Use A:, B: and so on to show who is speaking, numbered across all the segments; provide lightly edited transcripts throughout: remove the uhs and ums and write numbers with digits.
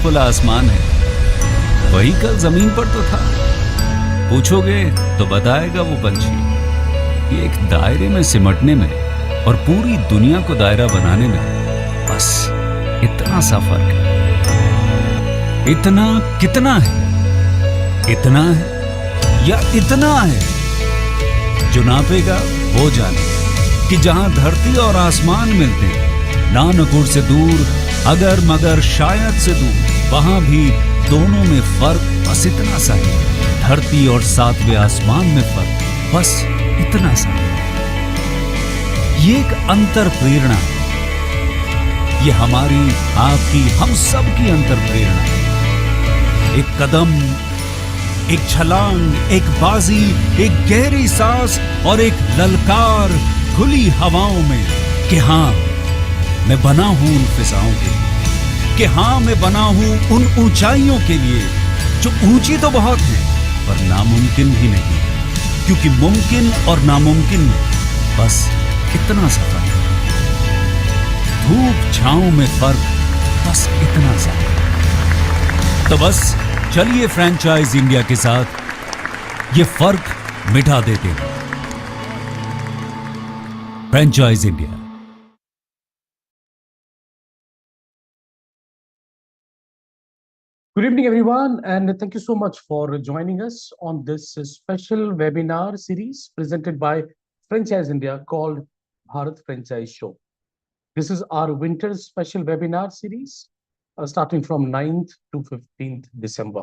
A: खुला आसमान है, वही कल जमीन पर तो था। पूछोगे तो बताएगा वो पंछी कि एक दायरे में सिमटने में और पूरी दुनिया को दायरा बनाने में बस इतना सा फर्क है। इतना कितना है? इतना है या इतना है? जो नापेगा वो जाने कि जहां धरती और आसमान मिलते हैं, नानकुर से दूर, अगर मगर शायद से दूर, वहां भी दोनों में फर्क बस इतना सा है। धरती और सातवें आसमान में फर्क बस इतना सा है। ये एक अंतर प्रेरणा है। ये हमारी, आपकी, हम सब की अंतर प्रेरणा है। एक कदम, एक छलांग, एक बाजी, एक गहरी सांस और एक ललकार खुली हवाओं में कि हाँ, मैं बना हूं उन फिजाओं के लिए, कि हाँ, मैं बना हूं उन ऊंचाइयों के लिए जो ऊंची तो बहुत है पर नामुमकिन भी नहीं, क्योंकि मुमकिन और नामुमकिन में बस इतना सा फर्क है। धूप छांव में फर्क बस इतना सा है। तो बस चलिए फ्रेंचाइज इंडिया के साथ ये फर्क मिटा देते हैं। Franchise India.
B: Good evening, everyone, and thank you so much for joining us on this special webinar series presented by Franchise India called Bharat Franchise Show. This is our winter special webinar series starting from 9th to 15th December.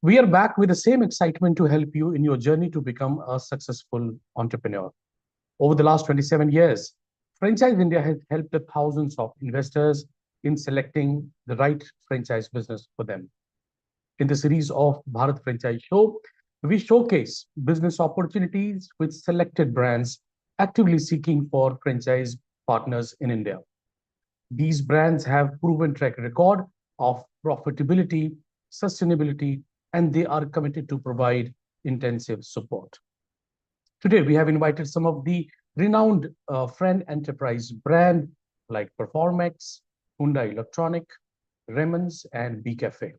B: We are back with the same excitement to help you in your journey to become a successful entrepreneur. Over the last 27 years, Franchise India has helped thousands of investors in selecting the right franchise business for them. In the series of Bharat Franchise Show, we showcase business opportunities with selected brands actively seeking for franchise partners in India. These brands have proven track record of profitability, sustainability, and they are committed to provide intensive support. Today, we have invited some of the renowned friend enterprise brand like Performex, Hyundai Electronic, Raymond's, and B Cafe,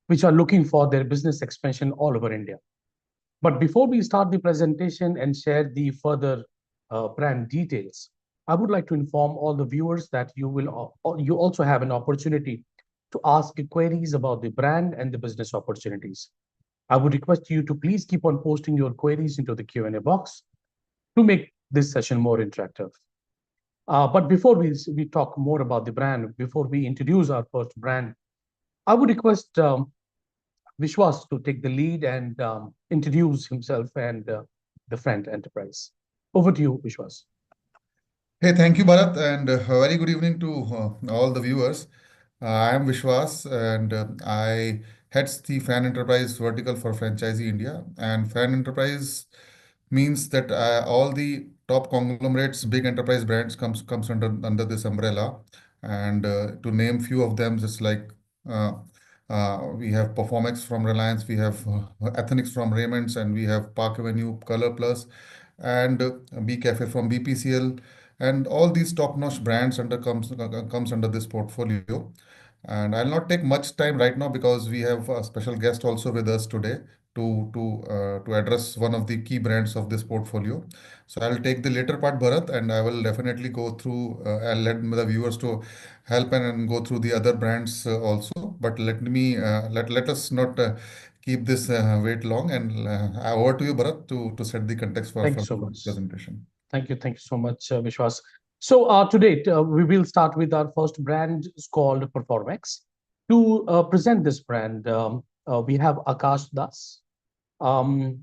B: which are looking for their business expansion all over India. But before we start the presentation and share the further brand details, I would like to inform all the viewers that you also have an opportunity to ask queries about the brand and the business opportunities. I would request you to please keep on posting your queries into the Q&A box to make this session more interactive. But before we talk more about the brand, before we introduce our first brand, I would request Vishwas to take the lead and introduce himself and the friend enterprise. Over to you, Vishwas.
C: Hey, thank you, Bharat, and a very good evening to all the viewers. I am Vishwas, and I heads the Fan Enterprise vertical for Franchisee India. And Fan Enterprise means that all the top conglomerates, big enterprise brands comes under this umbrella. And to name few of them, just like uh, we have Performex from Reliance, we have Ethnix from Raymond's, and we have Park Avenue Color Plus, and B Cafe from BPCL, and all these top-notch brands comes under this portfolio. And I'll not take much time right now because we have a special guest also with us today to address one of the key brands of this portfolio. So I'll take the later part, Bharat, and I will definitely go through. I'll let the viewers to help and go through the other brands also. But let us not keep this wait long. And over to you, Bharat, to set the context for
B: Thank you so
C: the
B: much.
C: presentation.
B: Thank you so much, Vishwas. So today we will start with our first brand called Performex. To present this brand, we have Akash Das. Well,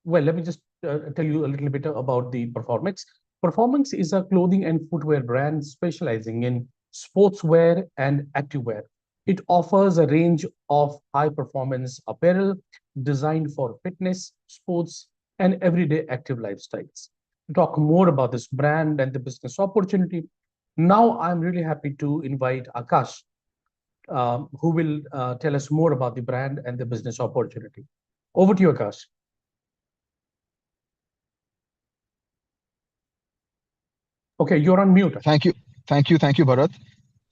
B: let me just tell you a little bit about the Performex. Performex is a clothing and footwear brand specializing in sportswear and activewear. It offers a range of high performance apparel designed for fitness, sports, and everyday active lifestyles. To talk more about this brand and the business opportunity, now I'm really happy to invite Akash, who will tell us more about the brand and the business opportunity. Over to you, Akash. Okay, you're on mute.
D: Thank you, Bharat.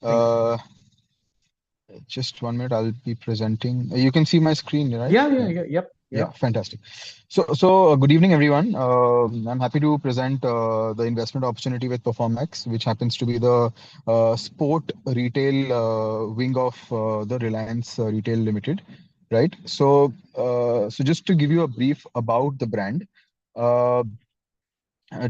B: Thank you.
D: Just 1 minute, I'll be presenting. You can see my screen, right?
B: Yep.
D: Yeah, fantastic. So good evening, everyone. I'm happy to present the investment opportunity with Performex, which happens to be the sport retail wing of the Reliance Retail Limited, right? So just to give you a brief about the brand. Uh,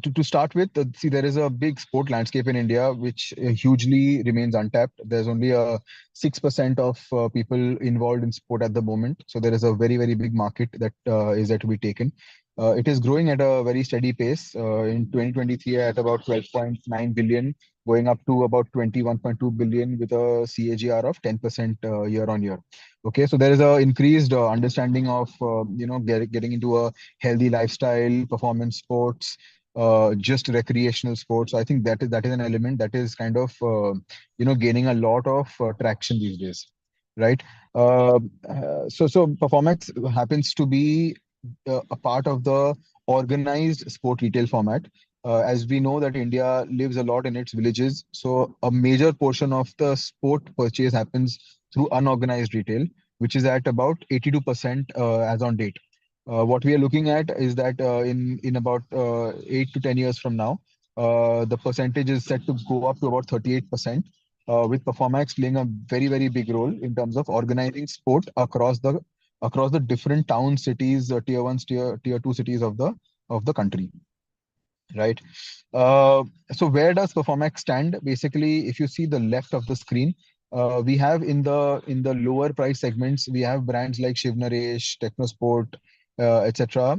D: to start with, see, there is a big sport landscape in India, which hugely remains untapped. There's only 6% of people involved in sport at the moment. So there is a very, very big market that is there to be taken. It is growing at a very steady pace. In 2023, at about 12.9 billion, going up to about 21.2 billion with a CAGR of 10% year on year. Okay, so there is a increased understanding of getting into a healthy lifestyle, performance sports, just recreational sports. So I think that is an element that is kind of gaining a lot of traction these days, right? So Performex happens to be a part of the organized sport retail format. As we know that India lives a lot in its villages, so a major portion of the sport purchase happens through unorganized retail, which is at about 82% as on date. What we are looking at is that in about 8 to 10 years from now, the percentage is set to go up to about 38%, with Performax playing a very, very big role in terms of organizing sport across the different town cities, tier one, tier two cities of the country, right? Uh, so where does Performax stand? Basically, if you see the left of the screen, we have in the lower price segments, we have brands like Shiv Naresh, Technosport, etc.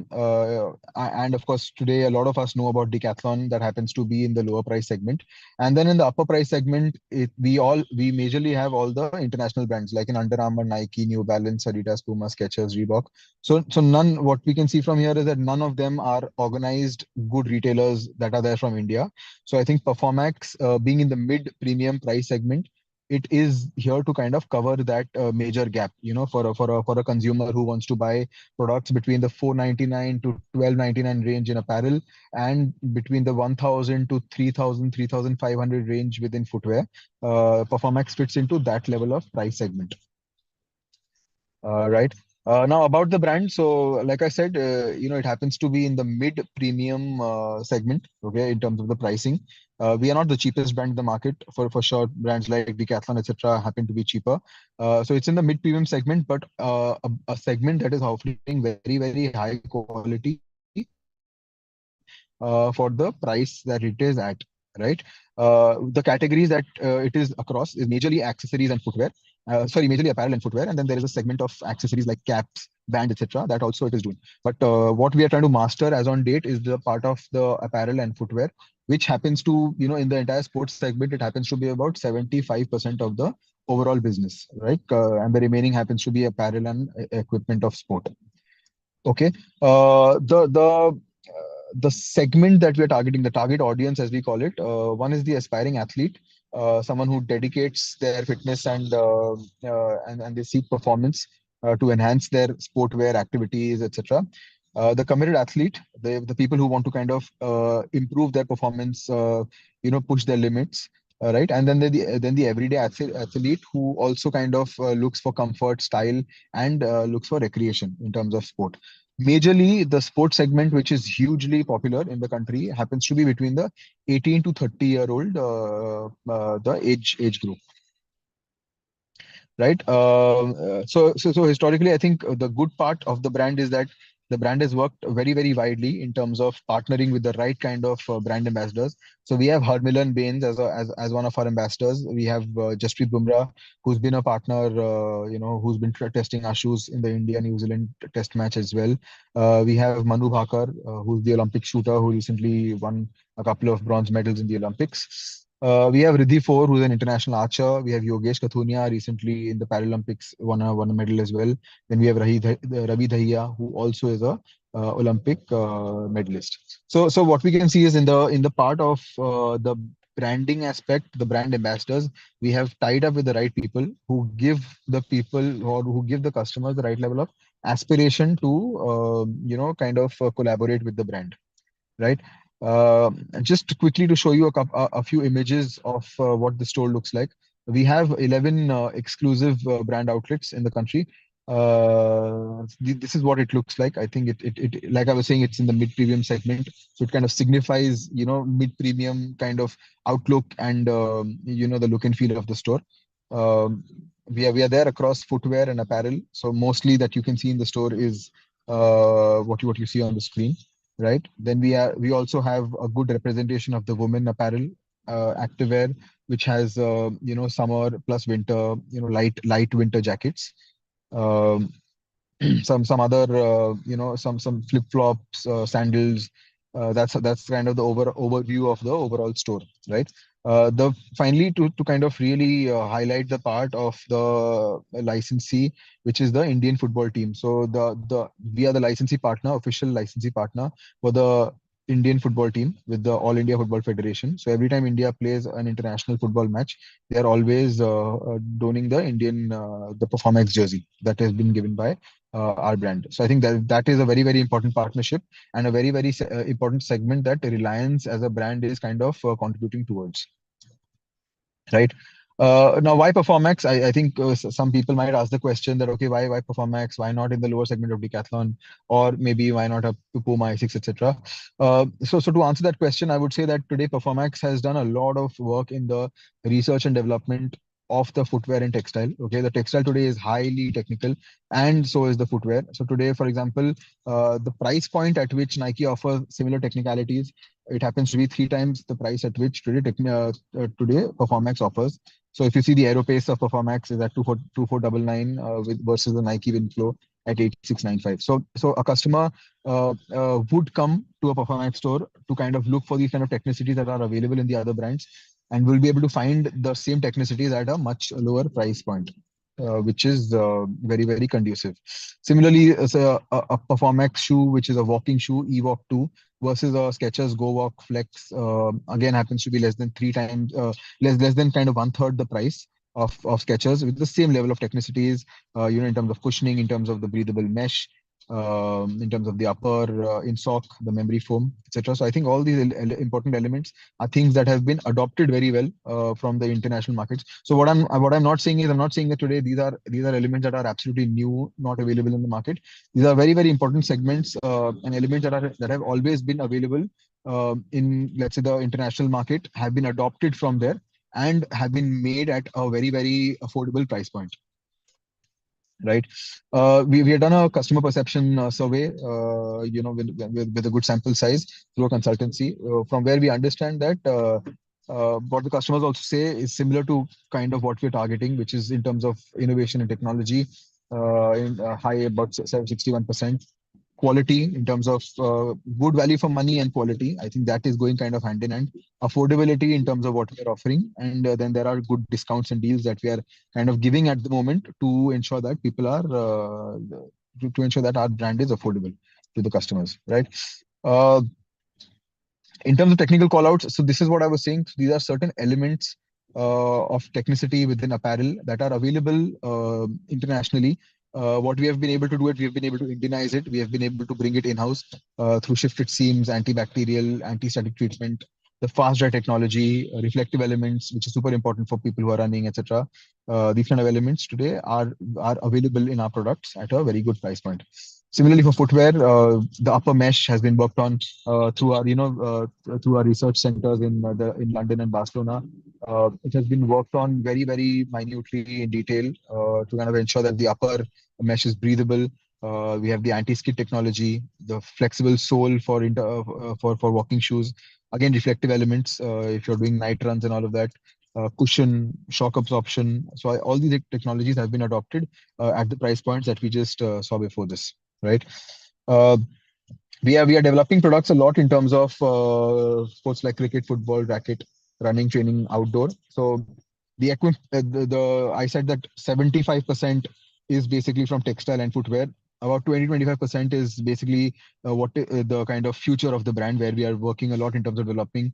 D: And of course, today a lot of us know about Decathlon that happens to be in the lower price segment. And then in the upper price segment, we majorly have all the international brands like in Under Armour, Nike, New Balance, Adidas, Puma, Skechers, Reebok. So none, what we can see from here is that none of them are organized good retailers that are there from India. So I think Performax, being in the mid premium price segment, it is here to kind of cover that major gap, for a consumer who wants to buy products between the 499 to 1299 range in apparel, and between the 1000 to 3000, 3500 range within footwear. Performax fits into that level of price segment. Right. Now about the brand, so like I said, it happens to be in the mid premium segment. Okay, in terms of the pricing, we are not the cheapest brand in the market. For sure, brands like Decathlon, etc., happen to be cheaper. So it's in the mid premium segment, but a segment that is offering very, very high quality for the price that it is at. Right. The categories that it is across is majorly accessories and footwear. Majorly apparel and footwear, and then there is a segment of accessories like caps, band, etc. That also it is doing. But what we are trying to master as on date is the part of the apparel and footwear, which happens to, in the entire sports segment, it happens to be about 75% of the overall business, right? And the remaining happens to be apparel and equipment of sport. Okay. The segment that we are targeting, the target audience, as we call it, one is the aspiring athlete, someone who dedicates their fitness and they seek performance to enhance their sportwear activities, etc. The committed athlete, the people who want to kind of improve their performance, push their limits. Right, and then the everyday athlete who also kind of looks for comfort, style, and looks for recreation in terms of sport. Majorly, the sports segment, which is hugely popular in the country, happens to be between the 18 to 30-year-old the age group, right? So historically, I think the good part of the brand is that the brand has worked very, very widely in terms of partnering with the right kind of brand ambassadors. So we have Harmilan Bains as one of our ambassadors. We have Jasprit Bumrah, who's been a partner, who's been testing our shoes in the India-New Zealand test match as well. We have Manu Bhakar, who's the Olympic shooter who recently won a couple of bronze medals in the Olympics. We have Riddhi Four, who's an international archer. We have Yogesh Kathunia, recently in the Paralympics, won a medal as well. Then we have Ravi Dahiya, who also is a Olympic medalist. So what we can see is in the part of the branding aspect, the brand ambassadors, we have tied up with the right people who give the people or who give the customers the right level of aspiration to kind of collaborate with the brand, right? Just quickly to show you a few images of what the store looks like. We have 11 exclusive brand outlets in the country. This is what it looks like. I think it like I was saying, it's in the mid-premium segment, so it kind of signifies, mid-premium kind of outlook and the look and feel of the store. Um, we are there across footwear and apparel. So mostly that you can see in the store is what you see on the screen, right? Then we also have a good representation of the women apparel, activewear, which has summer plus winter, light winter jackets. Um, some other some flip flops, sandals. That's kind of the overview of the overall store, right? The Finally, to kind of really highlight the part of the licensee, which is the Indian football team. So the we are the licensee partner, official licensee partner for the Indian football team with the All India Football Federation. So every time India plays an international football match, they are always donning the the Performex jersey that has been given by our brand. So I think that is a very, very important partnership and a very, very important segment that Reliance as a brand is kind of contributing towards, right? Now, why Performax? I think some people might ask the question that, okay, why Performax? Why not in the lower segment of Decathlon? Or maybe why not up to Puma, Asics, etc. So to answer that question, I would say that today Performax has done a lot of work in the research and development of the footwear and textile. Okay, the textile today is highly technical, and so is the footwear. So today, for example, the price point at which Nike offers similar technicalities, it happens to be three times the price at which today Performax offers. So if you see the Aeropace of Performax is at 2499 with versus the Nike Winflow at 8695. So a customer would come to a Performax store to kind of look for these kind of technicities that are available in the other brands, and will be able to find the same technicities at a much lower price point, which is very, very conducive. Similarly, a Performax shoe, which is a walking shoe, Evok 2, versus a Skechers Go Walk Flex, again happens to be less than three times, less than kind of one third the price of Skechers, with the same level of technicities, in terms of cushioning, in terms of the breathable mesh, in terms of the upper insock, the memory foam, etc. So I think all these important elements are things that have been adopted very well from the international markets. So what I'm not saying is, I'm not saying that today these are elements that are absolutely new, not available in the market. These are very, very important segments and elements that have always been available in, let's say, the international market, have been adopted from there and have been made at a very, very affordable price point, right? We have done a customer perception survey, with a good sample size through a consultancy, from where we understand that what the customers also say is similar to kind of what we're targeting, which is in terms of innovation and technology, in high, about 61%. Quality, in terms of good value for money and quality, I think that is going kind of hand in hand. Affordability in terms of what we are offering, and then there are good discounts and deals that we are kind of giving at the moment to ensure that people are to ensure that our brand is affordable to the customers, right? Uh, in terms of technical callouts, so this is what I was saying. These are certain elements of technicity within apparel that are available internationally. What we have been able to do it, we have been able to Indianize it. We have been able to bring it in-house through shifted seams, antibacterial, anti-static treatment, the fast dry technology, reflective elements, which is super important for people who are running, etc. These kind of elements today are available in our products at a very good price point. Similarly, for footwear, the upper mesh has been worked on through our research centers in London and Barcelona. It has been worked on very, very minutely in detail to kind of ensure that the upper mesh is breathable. We have the anti-skid technology, the flexible sole for walking shoes. Again, reflective elements if you're doing night runs and all of that. Cushion, shock absorption. So all these technologies have been adopted at the price points that we just saw before this, right? Uh, we are developing products a lot in terms of sports like cricket, football, racket, running, training, outdoor. So I said that 75% is basically from textile and footwear. About 20-25% is basically the kind of future of the brand, where we are working a lot in terms of developing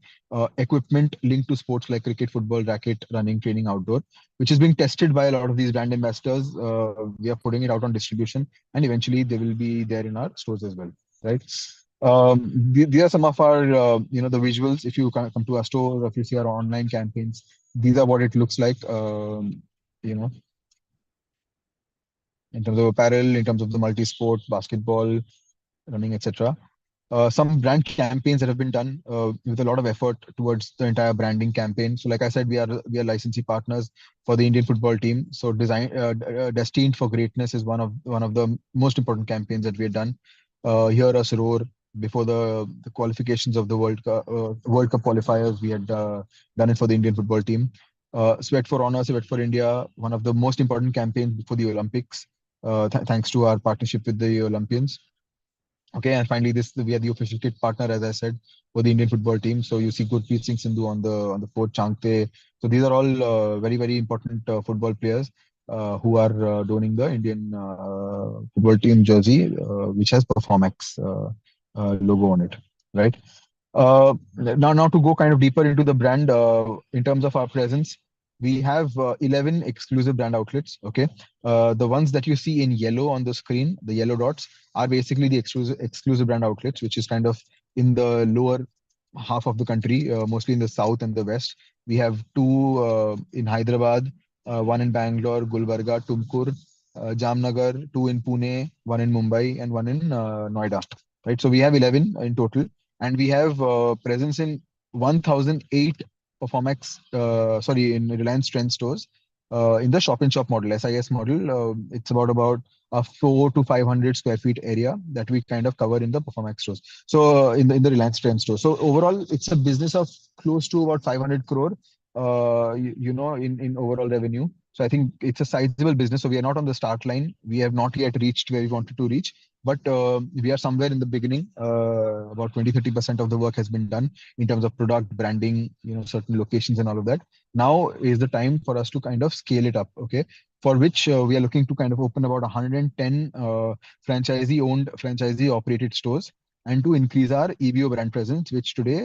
D: equipment linked to sports like cricket, football, racket, running, training, outdoor, which is being tested by a lot of these brand ambassadors. We are putting it out on distribution, and eventually they will be there in our stores as well, right? These are some of our, the visuals. If you come to our store, or if you see our online campaigns, these are what it looks like, you know, in terms of apparel, in terms of the multi-sport, basketball, running, etc. Some brand campaigns that have been done with a lot of effort towards the entire branding campaign. So, like I said, we are licensee partners for the Indian football team. So, Destined for Greatness is one of the most important campaigns that we have done. Hear Us Roar before the qualifications of the World Cup qualifiers. We had done it for the Indian football team. Sweat for Honor, Sweat for India, one of the most important campaigns before the Olympics. Thanks to our partnership with the Olympians. Okay, and finally, we are the official kit partner, as I said, for the Indian football team. So you see Gurpreet Singh Sindhu on the fourth Changte. So these are all very important football players who are donning the Indian football team jersey, which has Performex logo on it, right? Now to go kind of deeper into the brand, in terms of our presence, we have 11 exclusive brand outlets. Okay, the ones that you see in yellow on the screen, the yellow dots, are basically the exclusive brand outlets, which is kind of in the lower half of the country, mostly in the south and the west. We have two in Hyderabad, one in Bangalore, Gulbarga, Tumkur, Jamnagar, two in Pune, one in Mumbai, and one in Noida. Right, so we have 11 in total, and we have presence in 1008 Performex, in Reliance Trend stores. In the shop-in-shop model, SIS model, it's about a 4 to 500 square feet area that we kind of cover in the Performex stores. So in the Reliance Trend store. So overall, it's a business of close to about 500 crore, in overall revenue. So I think it's a sizable business. So we are not on the start line. We have not yet reached where we wanted to reach, but we are somewhere in the beginning. About 20-30% of the work has been done in terms of product branding, certain locations and all of that. Now is the time for us to kind of scale it up. Okay, for which we are looking to kind of open about 110 franchisee-owned, franchisee-operated stores, and to increase our EBO brand presence, which today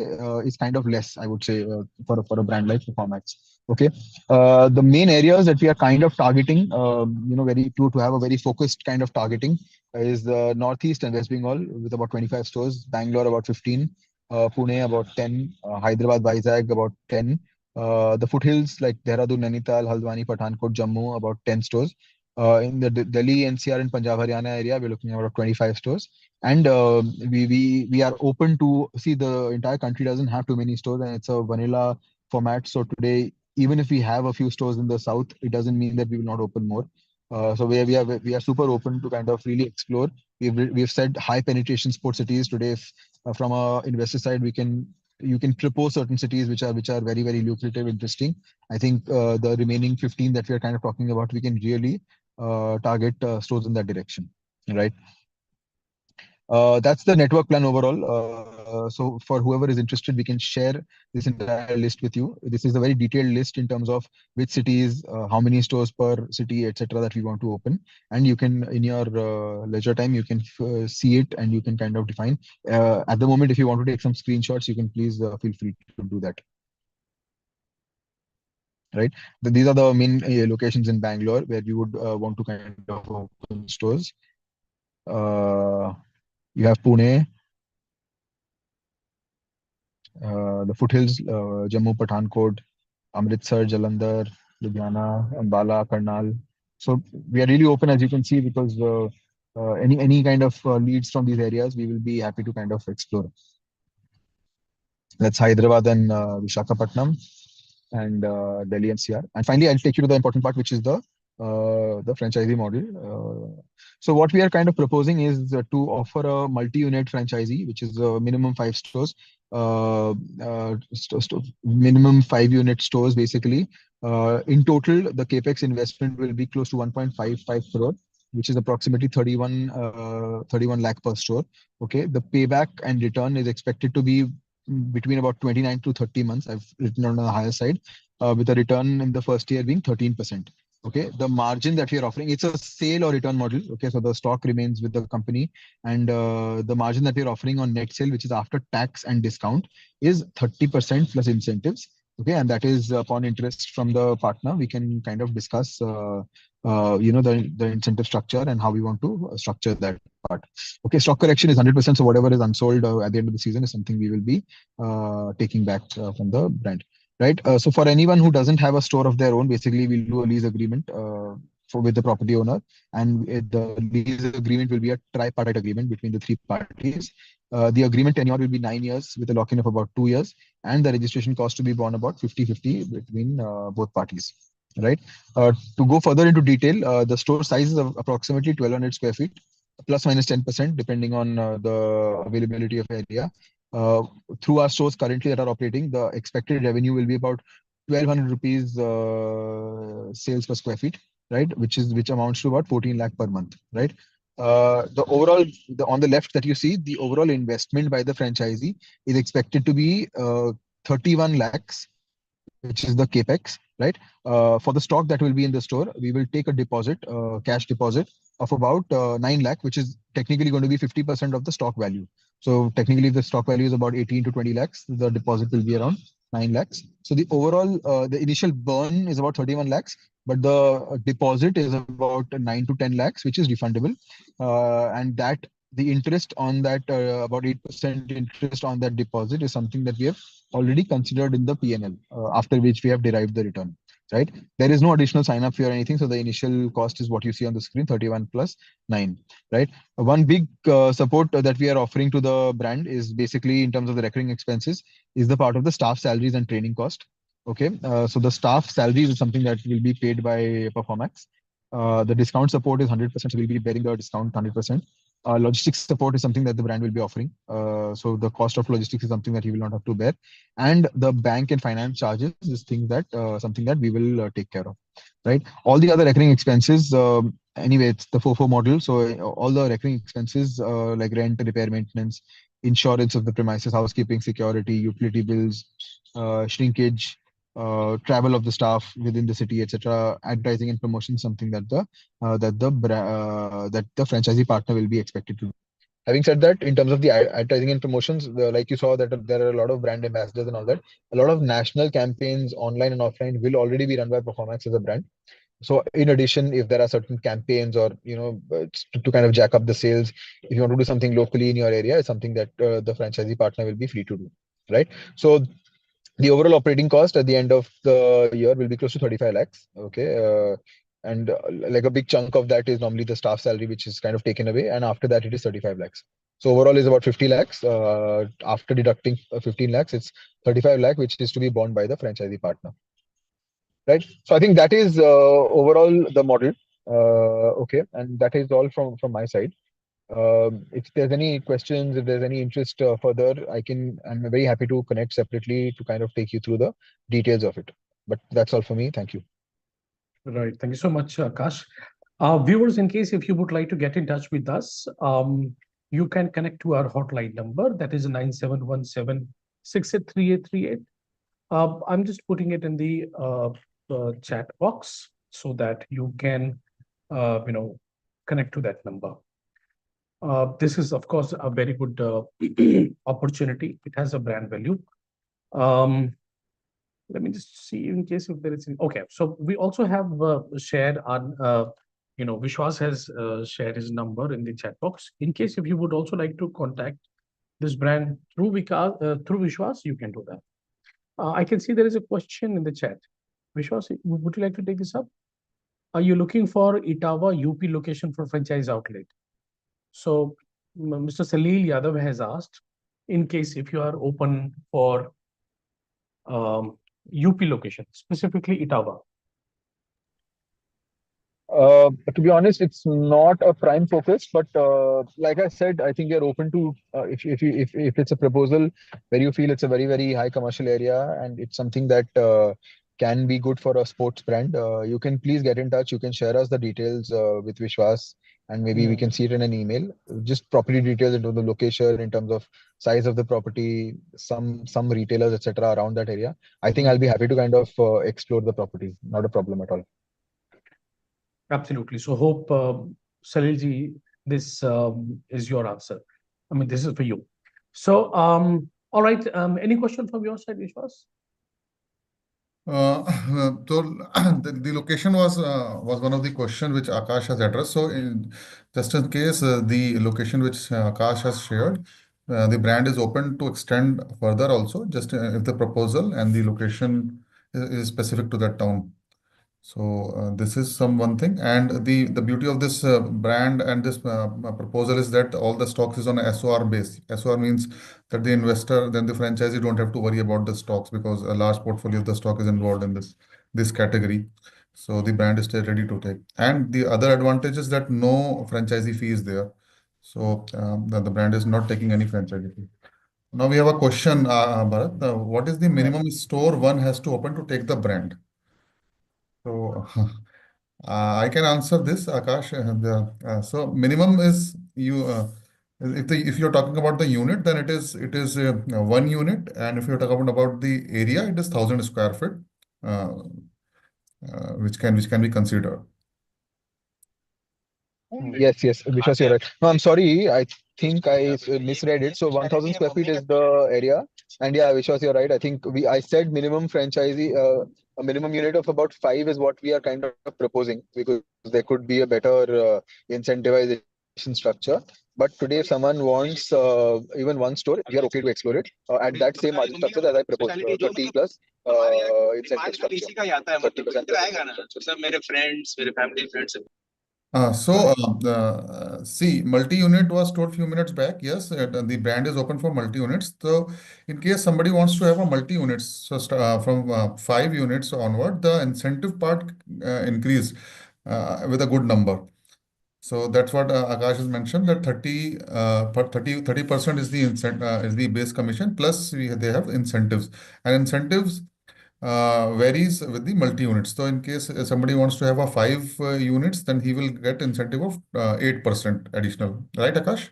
D: is kind of less, I would say, for a brand like Performax. Okay, the main areas that we are kind of targeting, very to have a very focused kind of targeting, is the Northeast and West Bengal with about 25 stores, Bangalore about 15, Pune about 10, Hyderabad, Vizag about 10, the foothills like Dehradun, Nainital, Haldwani, Pathankot, Jammu about 10 stores. In the Delhi, NCR, and Punjab, Haryana area, we're looking at about 25 stores. And we are open to see the entire country doesn't have too many stores, and it's a vanilla format. So today, even if we have a few stores in the south, it doesn't mean that we will not open more. So we are super open to kind of really explore. We've said high penetration sports cities today. If, from a investor side, you can propose certain cities which are very lucrative, interesting. I think the remaining 15 that we are kind of talking about, we can really target stores in that direction, right? That's the network plan overall. So for whoever is interested, we can share this entire list with you. This is a very detailed list in terms of which cities, how many stores per city, etc., that we want to open. And you can, in your leisure time, you can see it and you can kind of define. At the moment, if you want to take some screenshots, you can please feel free to do that. Right. These are the main locations in Bangalore where we would want to kind of open stores. You have Pune, the foothills, Jammu, Pathankot, Amritsar, Jalandhar, Ludhiana, Ambala, Karnal. So we are really open, as you can see, because any kind of leads from these areas, we will be happy to kind of explore. That's Hyderabad and Visakhapatnam and Delhi NCR. And finally, I'll take you to the important part, which is the franchisee model. So what we are kind of proposing is to offer a multi-unit franchisee, which is minimum 5 stores, minimum 5-unit stores basically. In total, the capex investment will be close to 1.55 crore, which is approximately 31 lakh per store. Okay, the payback and return is expected to be between about 29 to 30 months. I've written on the higher side, with a return in the first year being 13%. Okay, the margin that we are offering, it's a sale or return model. Okay, so the stock remains with the company, and the margin that we are offering on net sale, which is after tax and discount, is 30% plus incentives. Okay, and that is upon interest from the partner. We can kind of discuss, the incentive structure and how we want to structure that part. Okay, stock correction is 100%. So whatever is unsold at the end of the season is something we will be taking back from the brand. right? So for anyone who doesn't have a store of their own, basically we'll do a lease agreement with the property owner, and the lease agreement will be a tripartite agreement between the three parties. The agreement tenure will be 9 years with a lock-in of about 2 years, and the registration cost to be borne about 50-50 between both parties. Right. To go further into detail, the store size is of approximately 1,200 square feet, plus minus 10%, depending on the availability of area. Uh, Through our stores currently that are operating, the expected revenue will be about 1,200 rupees sales per square feet, right? Which amounts to about 14 lakh per month, right? On the left that you see, the overall investment by the franchisee is expected to be 31 lakhs, which is the capex, right? For the stock that will be in the store, we will take a deposit, cash deposit of about 9 lakh, which is technically going to be 50% of the stock value. So technically, if the stock value is about 18 to 20 lakhs, the deposit will be around 9 lakhs. So the overall, the initial burn is about 31 lakhs, but the deposit is about 9 to 10 lakhs, which is refundable. And that the interest on that, about 8% interest on that deposit, is something that we have already considered in the P&L, after which we have derived the return, right? There is no additional sign up fee or anything. So the initial cost is what you see on the screen, 31 plus 9, right? One big support that we are offering to the brand is basically in terms of the recurring expenses is the part of the staff salaries and training cost. Okay. So the staff salaries is something that will be paid by Performax. The discount support is 100%. So we'll be bearing the discount 100%. Logistics support is something that the brand will be offering. So the cost of logistics is something that you will not have to bear, and the bank and finance charges is things that something that we will take care of. Right. All the other recurring expenses. Anyway, it's the FOFO model. So all the recurring expenses like rent, repair, maintenance, insurance of the premises, housekeeping, security, utility bills, shrinkage, travel of the staff within the city, etc. Advertising and promotion, something that the franchisee partner will be expected to do. Having said that, in terms of the advertising and promotions, like you saw that there are a lot of brand ambassadors and all that. A lot of national campaigns, online and offline, will already be run by Performance as a brand. So in addition, if there are certain campaigns or to kind of jack up the sales, if you want to do something locally in your area, it's something that the franchisee partner will be free to do, right? So the overall operating cost at the end of the year will be close to 35 lakhs. Okay. And like a big chunk of that is normally the staff salary, which is kind of taken away. And after that, it is 35 lakhs. So overall is about 50 lakhs. After deducting 15 lakhs, it's 35 lakh, which is to be borne by the franchisee partner. Right. So I think that is overall the model. Okay. And that is all from my side. If there's any questions, if there's any interest further, I'm very happy to connect separately to kind of take you through the details of it. But that's all for me. Thank you.
B: Right. Thank you so much, Akash. Viewers, in case if you would like to get in touch with us, you can connect to our hotline number. That is 9717683838. I'm just putting it in the chat box so that you can, connect to that number. This is, of course, a very good opportunity. It has a brand value. Let me just see in case if there is. Okay, so we also have shared on, Vishwas has shared his number in the chat box. In case if you would also like to contact this brand through through Vishwas, you can do that. I can see there is a question in the chat. Vishwas, would you like to take this up? Are you looking for Etawah UP location for franchise outlet? So Mr. Salil Yadav has asked, in case if you are open for UP location, specifically Etawah.
D: To be honest, it's not a prime focus, but like I said, I think you're open to if it's a proposal where you feel it's a very, very high commercial area and it's something that can be good for a sports brand. You can please get in touch. You can share us the details with Vishwas, and maybe we can see it in an email. Just property details into the location, in terms of size of the property, some retailers, etc. around that area. I think I'll be happy to kind of explore the property. Not a problem at all.
B: Absolutely. So hope, Salilji, this is your answer. I mean, this is for you. So, all right. Any question from your side, Vishwas?
C: So the location was one of the questions which Akash has addressed. So just in case, the location which Akash has shared, the brand is open to extend further also, just if the proposal and the location is specific to that town. So this is some one thing, and the beauty of this brand and this proposal is that all the stocks is on a SOR base. SOR means that the investor, then the franchisee don't have to worry about the stocks because a large portfolio of the stock is involved in this category. So the brand is still ready to take. And the other advantage is that no franchisee fee is there. So the brand is not taking any franchisee fee. Now we have a question, Bharat. What is the
B: Right.
C: minimum store one has to open to take the brand? So I can answer this, Akash. So minimum is you if you're talking about the unit, then it is 1 unit, and if you're talking about the area, it is 1,000 square feet, uh, which can be considered.
D: Yes, yes, Vishwas, you're right. No, I'm sorry. I think I misread it. So 1,000 square feet is the area. And yeah, Vishwas, you're right. I think I said minimum franchisee, a minimum unit of about five is what we are kind of proposing because there could be a better incentivization structure. But today, if someone wants even one store, we are okay to explore it at that same margin structure as I proposed, 30 plus incentive structure. 30%
C: See, multi-unit was told few minutes back. Yes, the brand is open for multi-units. So, in case somebody wants to have a multi-units, so from 5 units onward, the incentive part increase with a good number. So that's what Akash has mentioned, that 30% is the is the base commission, plus they have incentives. And incentives varies with the multi-units. So in case somebody wants to have a 5 units, then he will get incentive of 8% additional. Right, Akash?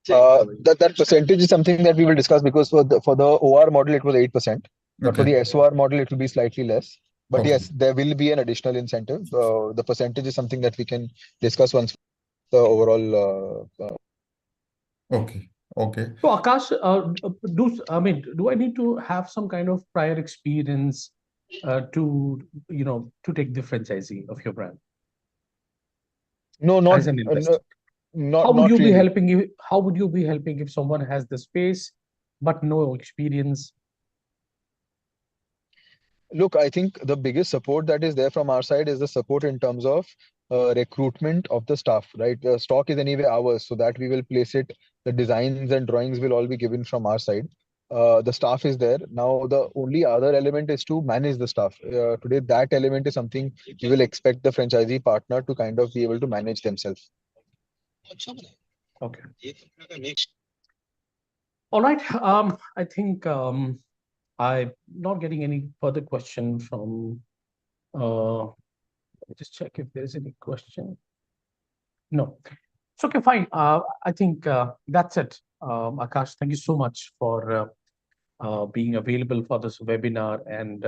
D: That percentage is something that we will discuss because for the OR model it was 8%, but for
C: Okay.
D: the SOR model it will be slightly less. But
C: Okay.
D: yes, there will be an additional incentive. The percentage is something that we can discuss once the overall.
C: Okay. Okay.
B: So Akash, do I need to have some kind of prior experience to take the franchisee of your brand
D: No,
B: as an investor? How would
D: not
B: you be
D: really.
B: helping if how would you be helping if someone has the space but no experience?
D: Look, I think the biggest support that is there from our side is the support in terms of recruitment of the staff, right? The stock is anyway ours, so that we will place it. The designs and drawings will all be given from our side. The staff is there. Now, the only other element is to manage the staff. Today, that element is something we will expect the franchisee partner to kind of be able to manage themselves.
B: Okay. All right. I think I'm not getting any further question from. Let me just check if there's any question. No. It's okay. Fine. I think that's it. Akash, thank you so much for being available for this webinar and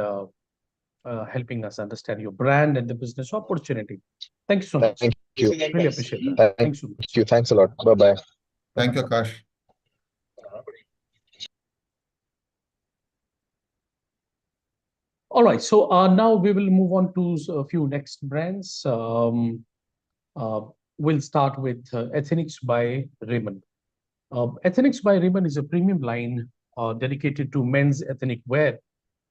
B: helping us understand your brand and the business opportunity. Thank you so much.
D: Thank you.
B: Really appreciate that.
D: Thank
B: Thanks so much.
D: you. Thanks a lot. Bye bye.
C: Thank
B: Bye-bye.
C: you, Akash.
B: All right. So now we will move on to a few next brands. Uh, we'll start with Ethnics by Raymond. Ethnics by Raymond is a premium line dedicated to men's ethnic wear,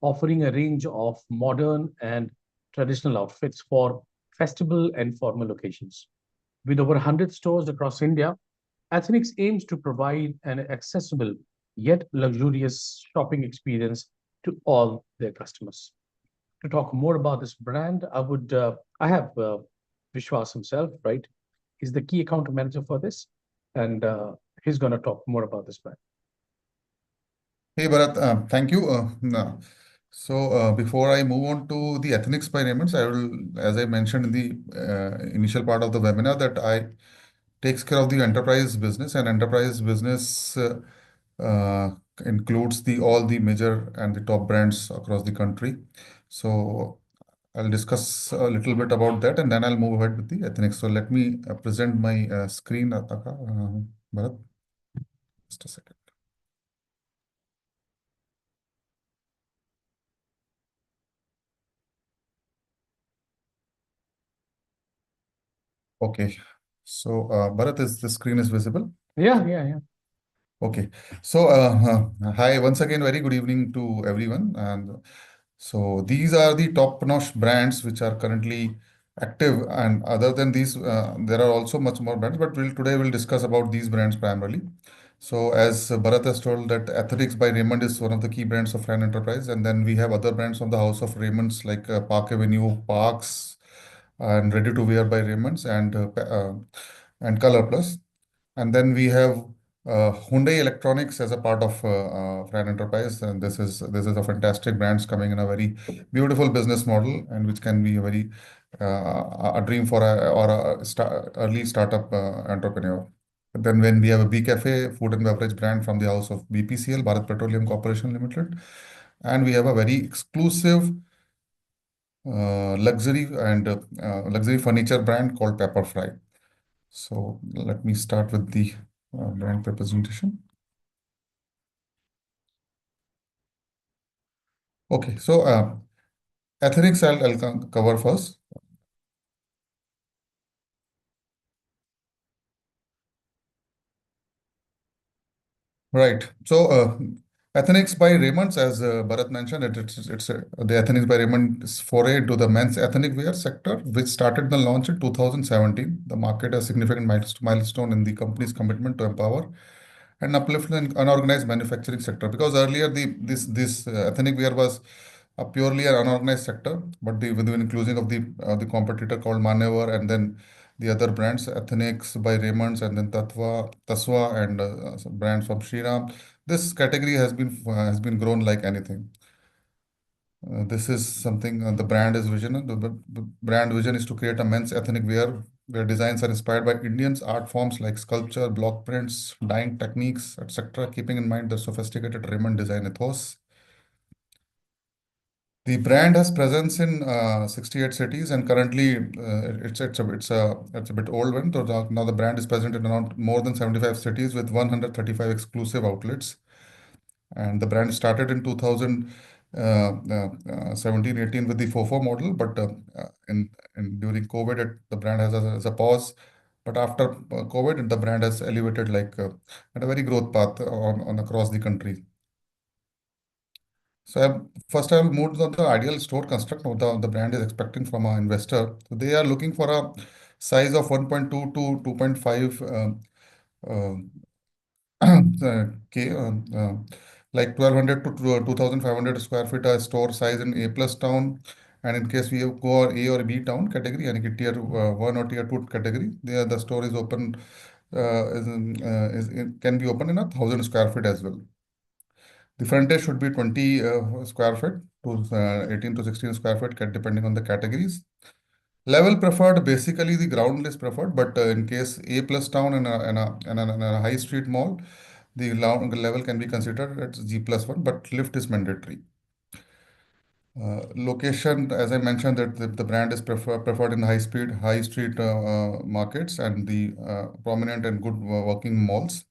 B: offering a range of modern and traditional outfits for festival and formal occasions. With over 100 stores across India, Ethnics aims to provide an accessible yet luxurious shopping experience to all their customers. To talk more about this brand, I have Vishwas himself, right? He's the key account manager for this, and he's going to talk more about this brand.
C: Hey, Bharat, thank you. No. So before I move on to the ethnic experiments, I will, as I mentioned in the initial part of the webinar, that I takes care of the enterprise business, and enterprise business uh, includes the all the major and the top brands across the country. So I'll discuss a little bit about that, and then I'll move ahead with the ethnic. So let me present my screen, Bharat. Just a second. Okay. So Bharat, is the screen is visible?
B: Yeah.
C: Okay. So, hi once again, very good evening to everyone. And so, these are the top-notch brands which are currently active. And other than these, there are also much more brands. But today we'll discuss about these brands primarily. So, as Bharat has told, that Ethnix by Raymond is one of the key brands of Fran Enterprise, and then we have other brands from the house of Raymonds like Park Avenue, Parks, and Ready to Wear by Raymonds, and Color Plus. And then we have Hyundai Electronics as a part of Fran Enterprise, and this is a fantastic brands coming in a very beautiful business model, and which can be a very a dream for a early startup entrepreneur. Then when we have a B Cafe, food and beverage brand from the house of BPCL, Bharat Petroleum Corporation Limited, and we have a very exclusive luxury furniture brand called Pepperfry. So let me start with the brand representation. Okay, so ethnics I'll cover first. Right. So, Ethnics by Raymond's, as Bharat mentioned, the Ethnics by Raymond is foray into the men's ethnic wear sector, which started the launch in 2017. The market a significant milestone in the company's commitment to empower and uplift the unorganized manufacturing sector. Because earlier this ethnic wear was a purely an unorganized sector, but with the inclusion of the competitor called Maneuver, and then the other brands, Ethnics by Raymond's, and then Taswa, and some brands from Shriram. This category has been grown like anything. This is something the brand is vision. The brand vision is to create a men's ethnic wear where designs are inspired by Indians art forms like sculpture, block prints, dyeing techniques, etc., keeping in mind the sophisticated Raymond design ethos. The brand has presence in 68 cities, and currently it's a bit old one. So now the brand is present in around more than 75 cities with 135 exclusive outlets. And the brand started in 2017-18 with the FOFO model, but during COVID, the brand has a pause. But after COVID, the brand has elevated at a very growth path on across the country. So first, I will move to the ideal store construct of the brand is expecting from an investor. So they are looking for a size of 1.2 to 2.5 uh, K, like 1200 to 2500 square feet a store size in A plus town. And in case we go A or B town category, and tier 1 or tier 2 category, there the store is open, it can be open in 1000 square feet as well. The frontage should be 20 square feet to 18 to 16 square feet, depending on the categories. Level preferred, basically the ground is preferred, but in case A plus town and a high street mall, the level can be considered at G plus 1, but lift is mandatory. Location, as I mentioned, that the brand is preferred in high street markets and the prominent and good working malls.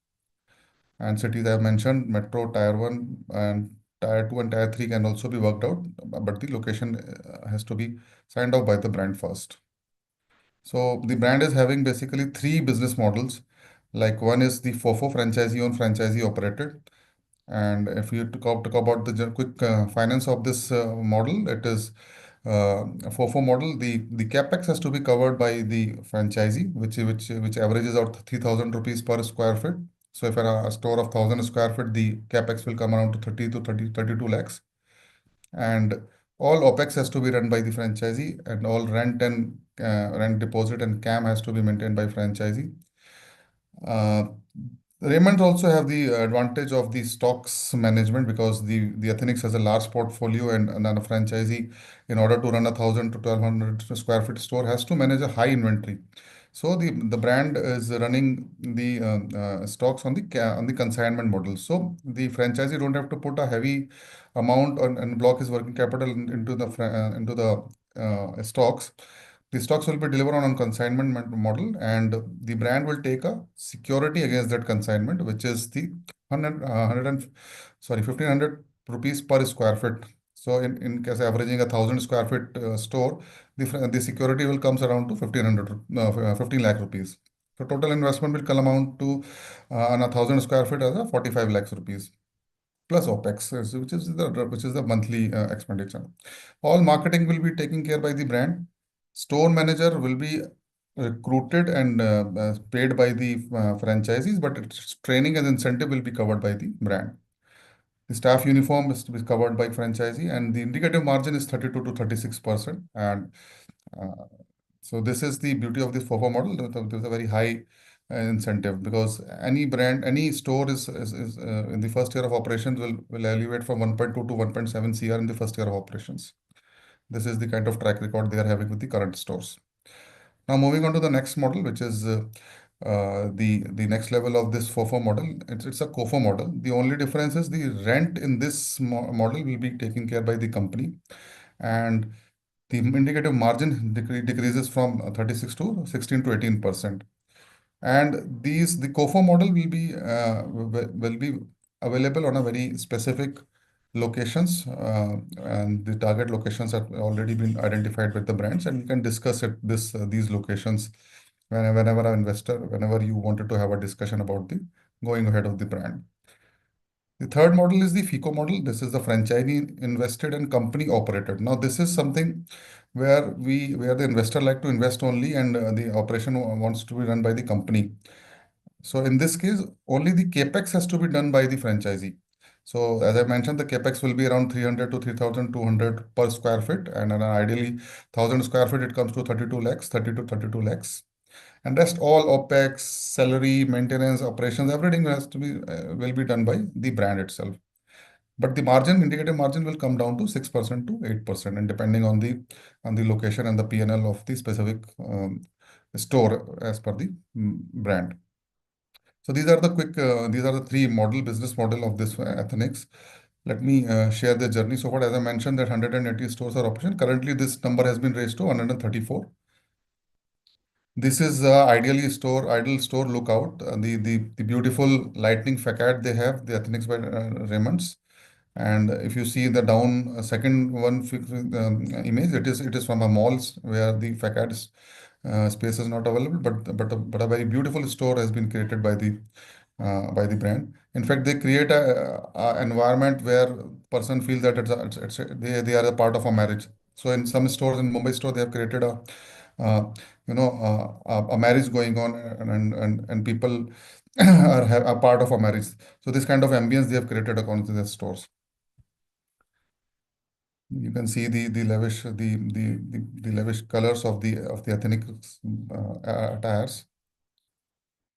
C: And cities I have mentioned, metro, tier 1, and tier 2 and tier 3 can also be worked out, but the location has to be signed off by the brand first. So the brand is having basically three business models. Like one is the FOFO, franchisee owned, franchisee operated. And if you talk about the quick finance of this model, it is FOFO model. The capex has to be covered by the franchisee, which averages out 3,000 rupees per square feet. So if a store of 1,000 square feet, the capex will come around to 32 lakhs. And all OPEX has to be run by the franchisee, and all rent deposit and CAM has to be maintained by franchisee. Uh, Raymond also have the advantage of the stocks management because the Ethnix has a large portfolio, and then a franchisee, in order to run 1,000 to 1,200 square feet store, has to manage a high inventory. So the brand is running the stocks on the consignment model. So the franchisee don't have to put a heavy amount on and block his working capital into the stocks. The stocks will be delivered on a consignment model, and the brand will take a security against that consignment, which is the 1,500 rupees per square feet. So in case averaging 1,000 square feet store, the security will comes around to 1,500, 15 lakh rupees. So total investment will come amount to on 1,000 square feet as a 45 lakhs rupees plus OPEX, which is the monthly expenditure. All marketing will be taken care by the brand. Store manager will be recruited and paid by the franchisees, but its training and incentive will be covered by the brand. The staff uniform is to be covered by franchisee, and the indicative margin is 32 to 36%. And uh, so this is the beauty of this FOFO model. There's a very high incentive because any brand, any store is in the first year of operations will elevate from 1.2 to 1.7 CR in the first year of operations. This is the kind of track record they are having with the current stores. Now moving on to the next model, which is the next level of this FOFO model. It's a COFO model. The only difference is the rent in this model will be taken care by the company, and the indicative margin decreases from 36 to 16 to 18%. And the COFO model will be available on a very specific locations, and the target locations have already been identified with the brands, and you can discuss these locations whenever you wanted to have a discussion about the going ahead of the brand. The third model is the FICO model. This is the franchisee invested and company operated. Now, this is something where the investor like to invest only, and the operation wants to be run by the company. So in this case, only the capex has to be done by the franchisee. So as I mentioned, the capex will be around 300 to 3,200 per square feet, and ideally 1,000 square feet it comes to 32 lakhs, 30 to 32 lakhs. And rest all OPEX, salary, maintenance, operations, everything will be done by the brand itself. But the margin, indicative margin, will come down to 6% to 8%, and depending on the location and the PNL of the specific store as per the brand. So these are the three business model of this Ethnics. Let me share the journey so far. As I mentioned, that 180 stores are operational. Currently, this number has been raised to 134. This is ideal store lookout. The beautiful lightning facade they have, the Ethnics by Raymonds. And if you see the down second one image, it is from a malls where the facade space is not available, but a very beautiful store has been created by the brand. In fact, they create a environment where person feels that they are a part of a marriage. So in some stores in Mumbai store, they have created uh, a marriage going on, and people are a part of a marriage. So this kind of ambience they have created according to their stores. You can see the lavish colors of the ethnic attires.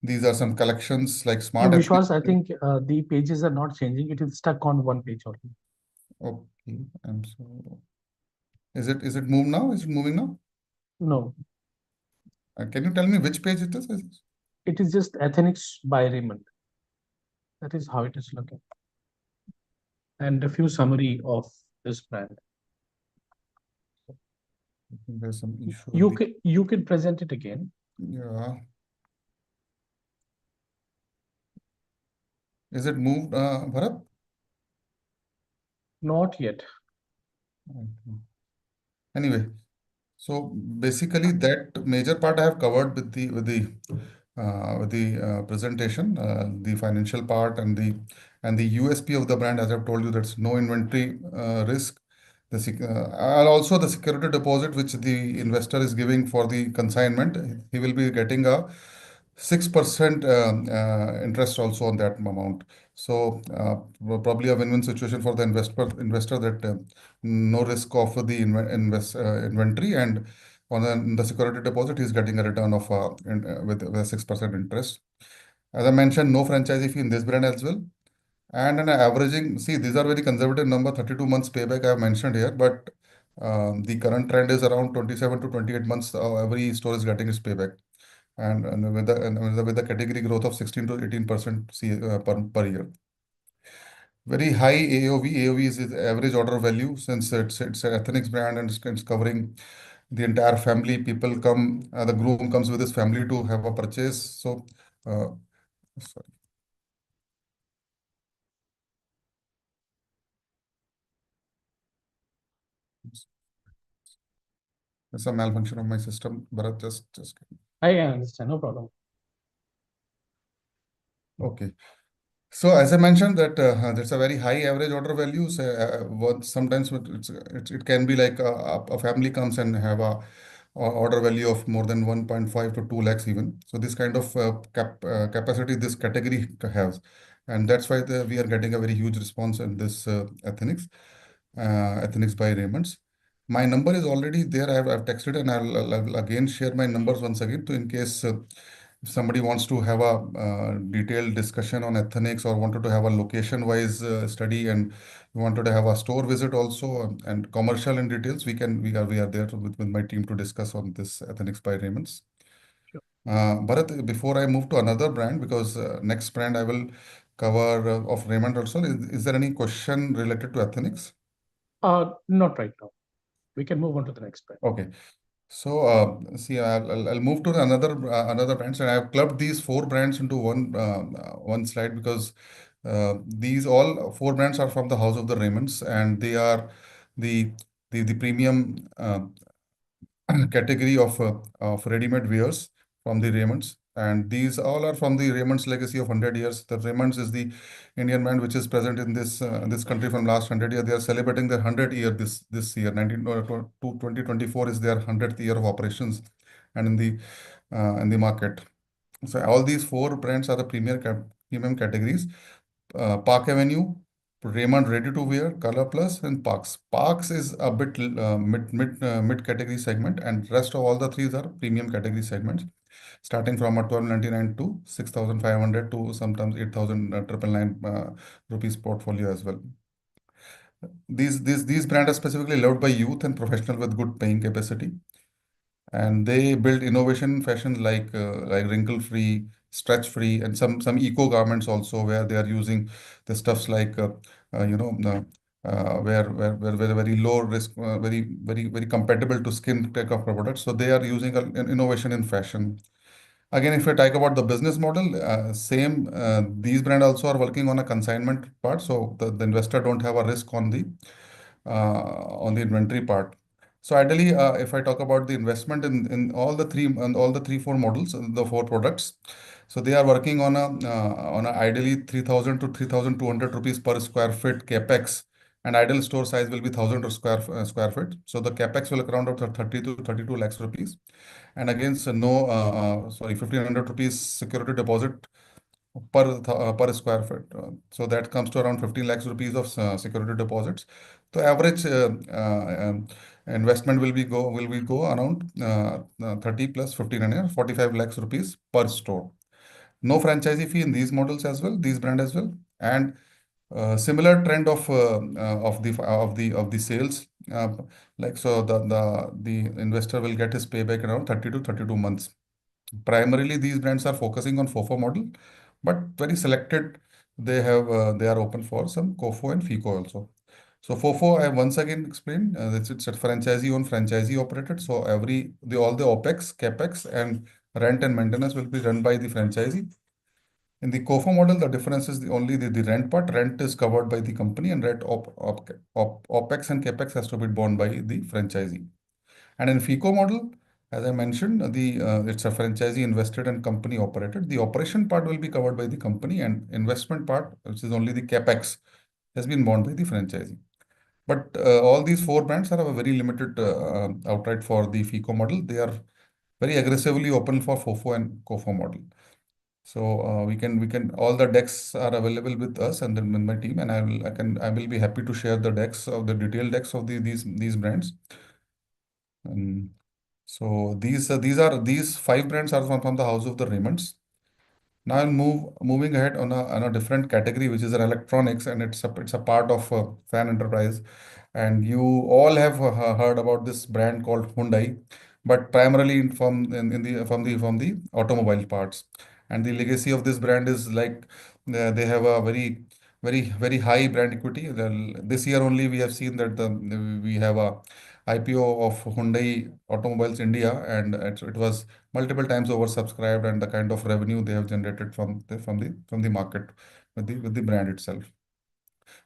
C: These are some collections like
B: So
C: smart ethnic.
B: Vishwas, I think the pages are not changing. It is stuck on one page only.
C: Okay, I'm so. Is it moved now? Is it moving now?
B: No,
C: Can you tell me which page it is?
B: it is just Ethnics by Raymond. That is how it is looking. And a few summary of this brand.
C: I think there's some issue with
B: You can present it again.
C: yeah. Is it moved, Bharat?
B: Not yet.
C: Anyway, so basically that major part I have covered with the presentation, the financial part and the USP of the brand. As I've told you, that's no inventory risk. And also the security deposit which the investor is giving for the consignment, he will be getting a 6% interest also on that amount. So probably a win-win situation for the investor that no risk of the inventory, and on the security deposit he's getting a return of with a 6% interest. As I mentioned, no franchisee fee in this brand as well. And an averaging, see, these are very conservative number, 32 months payback I have mentioned here, but the current trend is around 27 to 28 months. Every store is getting its payback, and with the category growth of 16 to 18% per year. Very high AOV. AOV is average order value, since it's an ethnics brand and it's covering the entire family. People come, the groom comes with his family to have a purchase. So, sorry. It's a malfunction of my system, Bharat. Just
B: I understand, no problem.
C: Okay. So as I mentioned that that's a very high average order values. What sometimes it can be like a family comes and have a order value of more than 1.5 to 2 lakhs even. So this kind of capacity this category has, and that's why we are getting a very huge response in this Ethnics by Raymonds. My number is already there. I've texted and I'll again share my numbers once again to in case. If somebody wants to have a detailed discussion on ethnics or wanted to have a location-wise study and wanted to have a store visit also and commercial in details, we are there with my team to discuss on this ethnics by Raymonds.
B: Sure.
C: Bharat, before I move to another brand, because next brand I will cover of Raymond also, is there any question related to ethnics?
B: Not right now. We can move on to the next brand.
C: Okay. So, see, I'll move to another brands, and I've clubbed these four brands into one slide because these all four brands are from the house of the Raymonds, and they are the the premium category of ready-made wears from the Raymonds. And these all are from the Raymonds legacy of 100 years. The Raymonds is the Indian brand which is present in this country from last 100 years. They are celebrating their 100th year this year. 2024 is their 100th year of operations and in the market. So all these four brands are the premium categories. Park Avenue, Raymond Ready to Wear, Color Plus, and Parks. Parks is a bit mid category segment, and rest of all the three are premium category segments, starting from a 1299 to 6,500 to sometimes 8,999 rupees portfolio as well. These brands are specifically loved by youth and professional with good paying capacity, and they build innovation fashion like wrinkle free, stretch free, and some eco garments also where they are using the stuffs like where very low risk, very compatible to skin type of products. So they are using an innovation in fashion. Again, if I talk about the business model, same, these brands also are working on a consignment part, so the investor don't have a risk on the inventory part. So ideally, if I talk about the investment in all the three four models, the four products, so they are working on a ideally 3,000 to 3,200 rupees per square feet capex, and ideal store size will be 1,000 square feet. So the capex will around up to 30 to 32 lakhs rupees, and again, so no, sorry, 1,500 rupees security deposit per square foot. So that comes to around 15 lakhs rupees of security deposits. So average investment will be go around 30 plus 1500, 45 lakhs rupees per store. No franchisee fee in these models as well, these brand as well, and similar trend of the sales. Like so, the investor will get his payback around 30 to 32 months. Primarily, these brands are focusing on FOFO model, but very selected. They are open for some COFO and FICO also. So FOFO, I once again explained, it's a franchisee owned, franchisee operated. So all the OPEX, CAPEX, and rent and maintenance will be run by the franchisee. In the COFO model, the difference is only the rent part. Rent is covered by the company, and OPEX and CAPEX has to be borne by the franchisee. And in FICO model, as I mentioned, it's a franchisee invested and company operated. The operation part will be covered by the company, and investment part, which is only the capex, has been borne by the franchisee. But all these four brands are a very limited outright for the FICO model. They are very aggressively open for FOFO and COFO model. So we can all the decks are available with us and then with my team, and I will be happy to share the decks of the detailed decks of these brands. So these five brands are from the house of the Raymonds. Now I'll moving ahead on a different category, which is an electronics, and it's a part of Fan Enterprise. And you all have heard about this brand called Hyundai, but primarily in the from the automobile parts. And the legacy of this brand is like they have a very high brand equity. This year only we have seen that we have a IPO of Hyundai Automobiles India, and it was multiple times oversubscribed, and the kind of revenue they have generated from the market with the brand itself.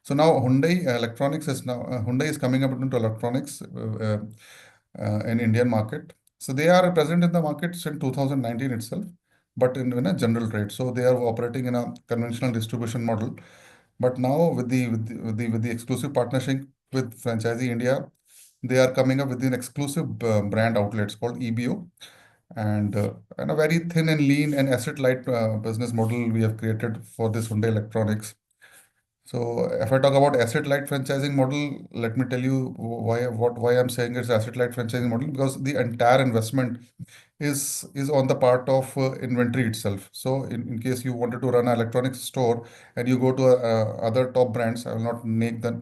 C: So now Hyundai is coming up into electronics in Indian market. So they are present in the market since 2019 itself. but in a general trade. So they are operating in a conventional distribution model. But now with the exclusive partnership with Franchisee India, they are coming up with an exclusive brand outlets called EBO, and a very thin and lean and asset light business model we have created for this Hyundai Electronics. So if I talk about asset light franchising model, let me tell you why I'm saying it's asset light franchising model, because the entire investment is on the part of inventory itself. So in case you wanted to run an electronics store and you go to other top brands, I will not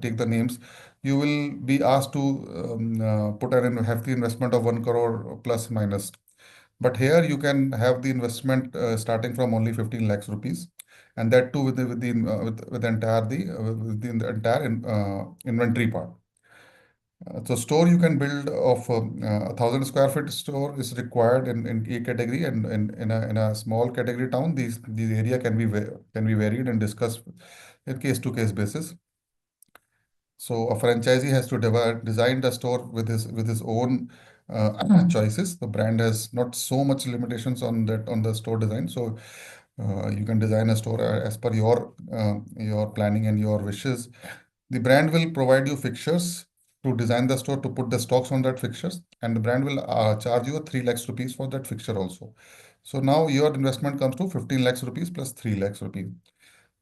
C: take the names, you will be asked to put an hefty investment of 1 crore plus minus. But here you can have the investment starting from only 15 lakhs rupees, and that too with the entire inventory part. So store you can build of 1,000 square feet store is required in A category, and in a small category town, these area can be varied and discussed in case to case basis. So a franchisee has to design the store with his own choices. The brand has not so much limitations on the store design. So you can design a store as per your planning and your wishes. The brand will provide you fixtures to design the store, to put the stocks on that fixtures, and the brand will charge you 3 lakhs rupees for that fixture also. So now your investment comes to 15 lakhs rupees plus 3 lakhs rupees.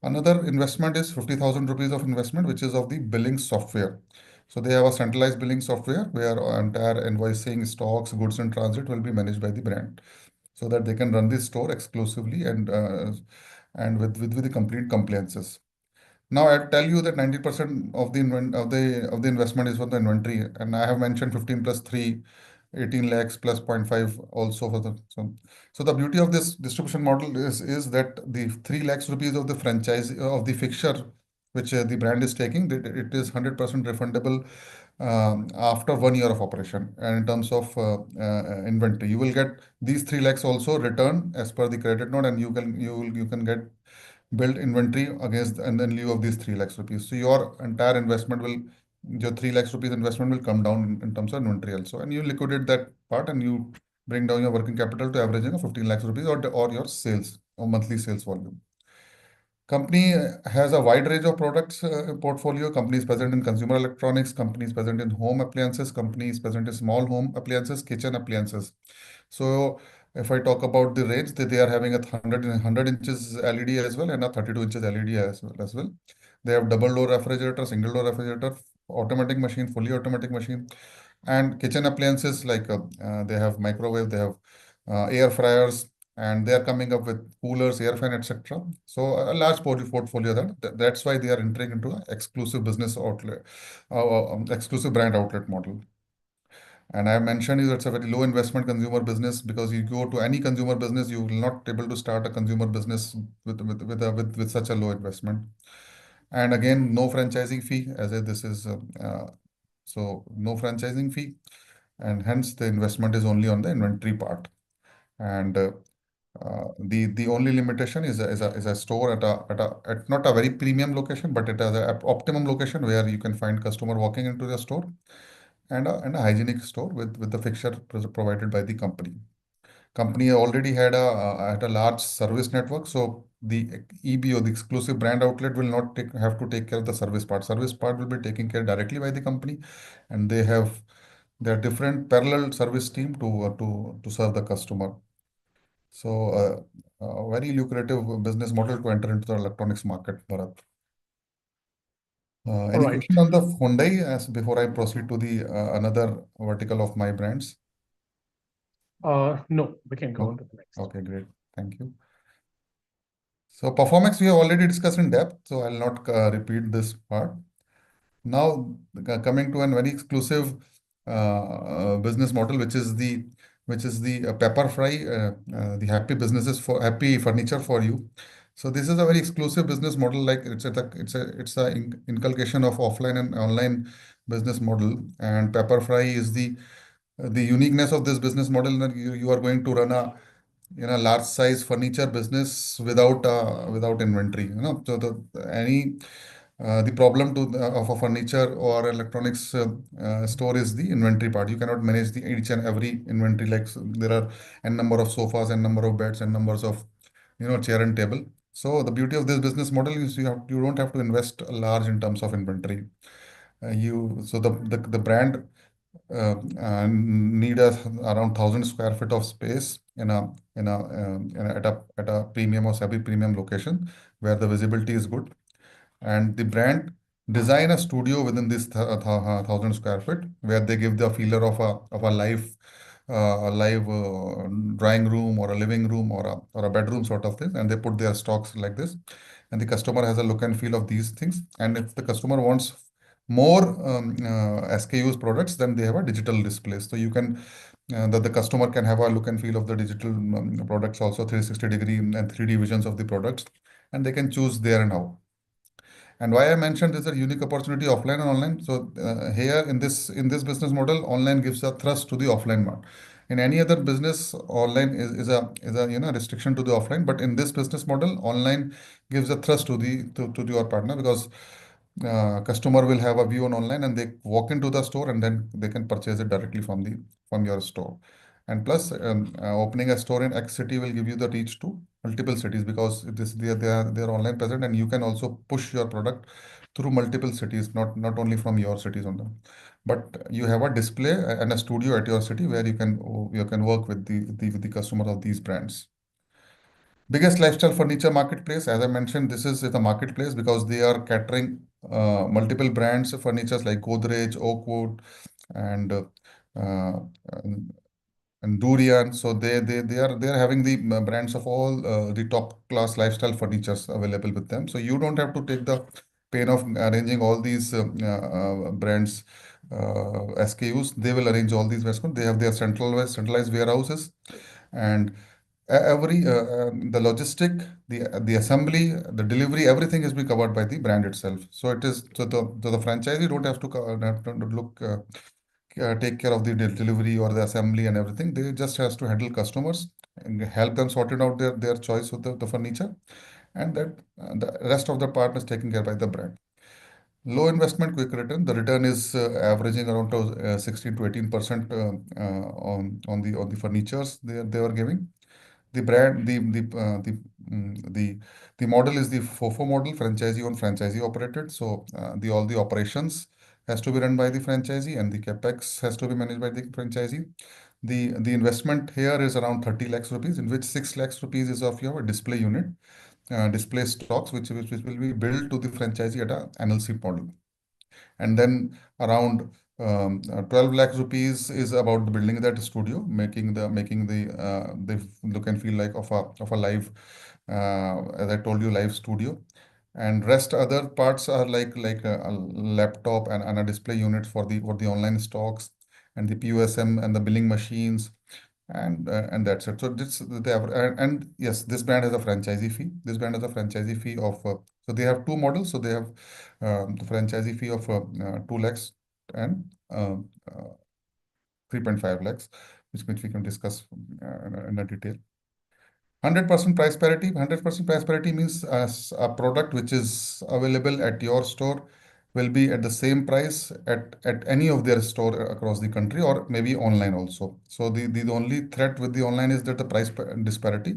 C: Another investment is 50,000 rupees of investment, which is of the billing software. So they have a centralized billing software where entire invoicing, stocks, goods in transit will be managed by the brand, so that they can run this store exclusively and with the complete compliances. Now I tell you that 90% of the investment is for the inventory, and I have mentioned 15 plus 3, 18 lakhs plus 0.5 also for the so the beauty of this distribution model is that the 3 lakhs rupees of the franchise of the fixture which the brand is taking, that it is 100% refundable after 1 year of operation. And in terms of inventory, you will get these 3 lakhs also returned as per the credit note, and you can get build inventory against and then lieu of these 3 lakhs rupees. So your 3 lakhs rupees investment will come down in terms of inventory also, and you liquidate that part and you bring down your working capital to averaging of 15 lakhs rupees or your sales or monthly sales volume. Company has a wide range of products portfolio. Company is present in consumer electronics. Company is present in home appliances. Company is present in small home appliances, kitchen appliances. So if I talk about the range, they are having a 100 inches LED as well and a 32 inches LED as well. They have double door refrigerator, single door refrigerator, automatic machine, fully automatic machine, and kitchen appliances like they have microwave, they have air fryers, and they are coming up with coolers, air fan, etc. So a large portfolio that's why they are entering into an exclusive business outlet, exclusive brand outlet model. And I mentioned is it's a very low investment consumer business, because you go to any consumer business, you will not able to start a consumer business with such a low investment. And again, no franchising fee, this is so no franchising fee, and hence the investment is only on the inventory part. And the only limitation is a store at not a very premium location, but it has an optimum location where you can find customer walking into the store, and a hygienic store with the fixture provided by the company. Company already had a large service network, so the EBO, the exclusive brand outlet, will not have to take care of the service part. Service part will be taken care directly by the company, and they have their different parallel service team to serve the customer. So a very lucrative business model to enter into the electronics market, Bharat.
B: All
C: Any
B: right.
C: question on the Hyundai as before I proceed to the another vertical of my brands?
B: No, we can go
C: No?
B: on to the next.
C: Okay, great. Thank you. So performance we have already discussed in depth, so I'll not repeat this part. Now coming to a very exclusive business model, which is the pepper fry, the happy furniture for you. So this is a very exclusive business model. Like it's a inculcation of offline and online business model. And pepper fry is the uniqueness of this business model, that you are going to run a large size furniture business without inventory. So any The problem of a furniture or electronics store is the inventory part. You cannot manage the each and every inventory. Like there are n number of sofas and number of beds and numbers of chair and table. So the beauty of this business model is you don't have to invest large in terms of inventory. The brand need around 1,000 square feet of space at a premium or semi-premium location where the visibility is good, and the brand design a studio within this 1,000 square feet where they give the feeler of a live drawing room or a living room or a bedroom sort of thing, and they put their stocks like this, and the customer has a look and feel of these things. And if the customer wants more SKUs products, then they have a digital display, so you can the customer can have a look and feel of the digital products also, 360-degree and 3D visions of the products, and they can choose there and now. And why I mentioned this is a unique opportunity offline and online. So here in this business model, online gives a thrust to the offline one. In any other business, online is a restriction to the offline. But in this business model, online gives a thrust to your partner, because customer will have a view on online and they walk into the store and then they can purchase it directly from your store. And plus, opening a store in X city will give you the reach to multiple cities, because they are online present, and you can also push your product through multiple cities, not only from your cities on them. But you have a display and a studio at your city where you can work with the customer of these brands. Biggest lifestyle furniture marketplace, as I mentioned, this is the marketplace because they are catering multiple brands of furnitures like Godrej, Oakwood, and uh, and Durian. So they are having the brands of all the top class lifestyle furnitures available with them. So you don't have to take the pain of arranging all these brands SKUs. They will arrange all these brands. They have their centralized warehouses, and the logistic, the assembly, the delivery, everything is be covered by the brand itself. So it is so the franchisee don't have to have to look take care of the delivery or the assembly and everything. They just has to handle customers and help them sort it out their choice of the furniture, and that the rest of the part is taken care by the brand. Low investment, quick return. The return is averaging around 16 to 18% on the furnitures they are giving. The brand, the model is the FOFO model, franchisee owned, franchisee operated. So the all the operations has to be run by the franchisee, and the capex has to be managed by the franchisee. The investment here is around 30 lakhs rupees, in which 6 lakhs rupees is of your display unit, display stocks, which will be billed to the franchisee at a NLC model. And then around 12 lakh rupees is about the building that studio, making the look and feel like of a live, as I told you, live studio. And rest other parts are like a laptop and a display unit for the online stocks, and the POSM and the billing machines, and that's it. So this they have, and yes, this brand has a franchisee fee. This brand has a franchisee fee of so they have two models. So they have the franchisee fee of 2 lakhs and 3.5 lakhs, which we can discuss in a detail. 100% price parity. 100% price parity means a product which is available at your store will be at the same price at any of their store across the country, or maybe online also. So the only threat with the online is that the price disparity.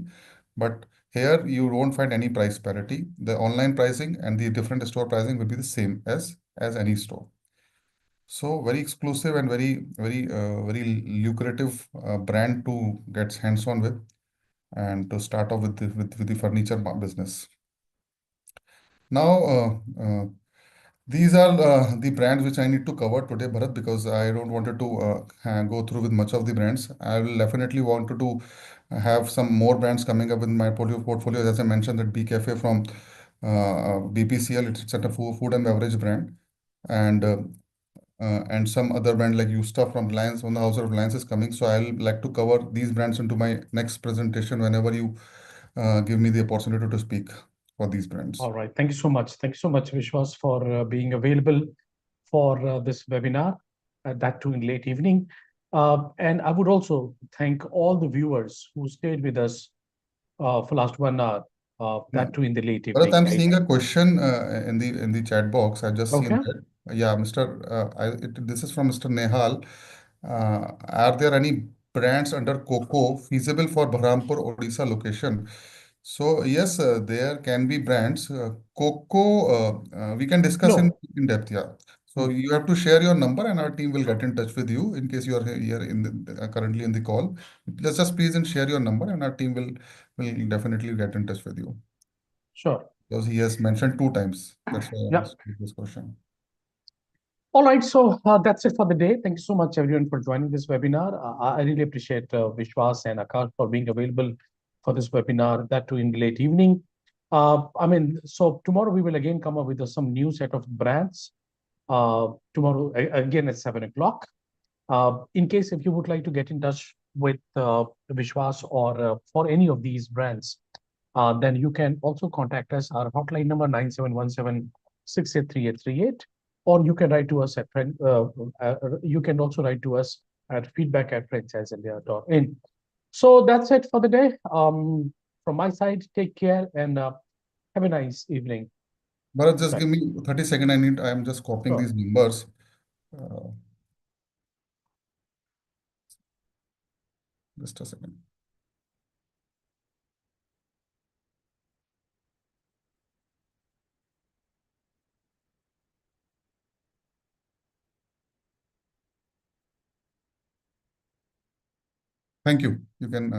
C: But here you won't find any price parity. The online pricing and the different store pricing will be the same as any store. So very exclusive and very lucrative brand to get hands on with, and to start off with the furniture business. Now, these are the brands which I need to cover today, Bharat, because I don't wanted to go through with much of the brands. I will definitely wanted to have some more brands coming up in my portfolio. As I mentioned, that B Cafe from BPCL, it's a food and beverage brand, and some other brand like Yusta from Reliance, when the House of Reliance is coming. So I'll like to cover these brands into my next presentation whenever you give me the opportunity to speak for these brands.
B: All right. Thank you so much. Thank you so much, Vishwas, for being available for this webinar, that too in late evening. And I would also thank all the viewers who stayed with us for last 1 hour. that too in the late
C: Bharat,
B: evening,
C: I'm
B: right?
C: seeing a question in the chat box. I've just seen
B: Okay.
C: that. Yeah, this is from Mr. Nehal. Are there any brands under Coco feasible for Bahrampur, Odisha location? So yes, there can be brands. Coco, we can discuss
B: No.
C: in depth. Yeah. So
B: Hmm.
C: you have to share your number, and our team will get in touch with you in case you are here currently in the call. Just please and share your number, and our team will definitely get in touch with you.
B: Sure.
C: Because he has mentioned two times. That's why I
B: Yeah.
C: asked you this question.
B: All right, so that's it for the day. Thank you so much, everyone, for joining this webinar. I really appreciate Vishwas and Akash for being available for this webinar, that too in the late evening. So tomorrow we will again come up with some new set of brands. Tomorrow, again at 7 o'clock. In case if you would like to get in touch with Vishwas or for any of these brands, then you can also contact us. Our hotline number 9717 683838, or you can write to us at you can also write to us at feedback@franchiseindia.in. So that's it for the day. From my side, take care and have a nice evening.
C: Bharat, just
B: Bye.
C: give me 30 seconds. I am just copying
B: Sure.
C: these numbers. Uh, just a second. Thank you. You can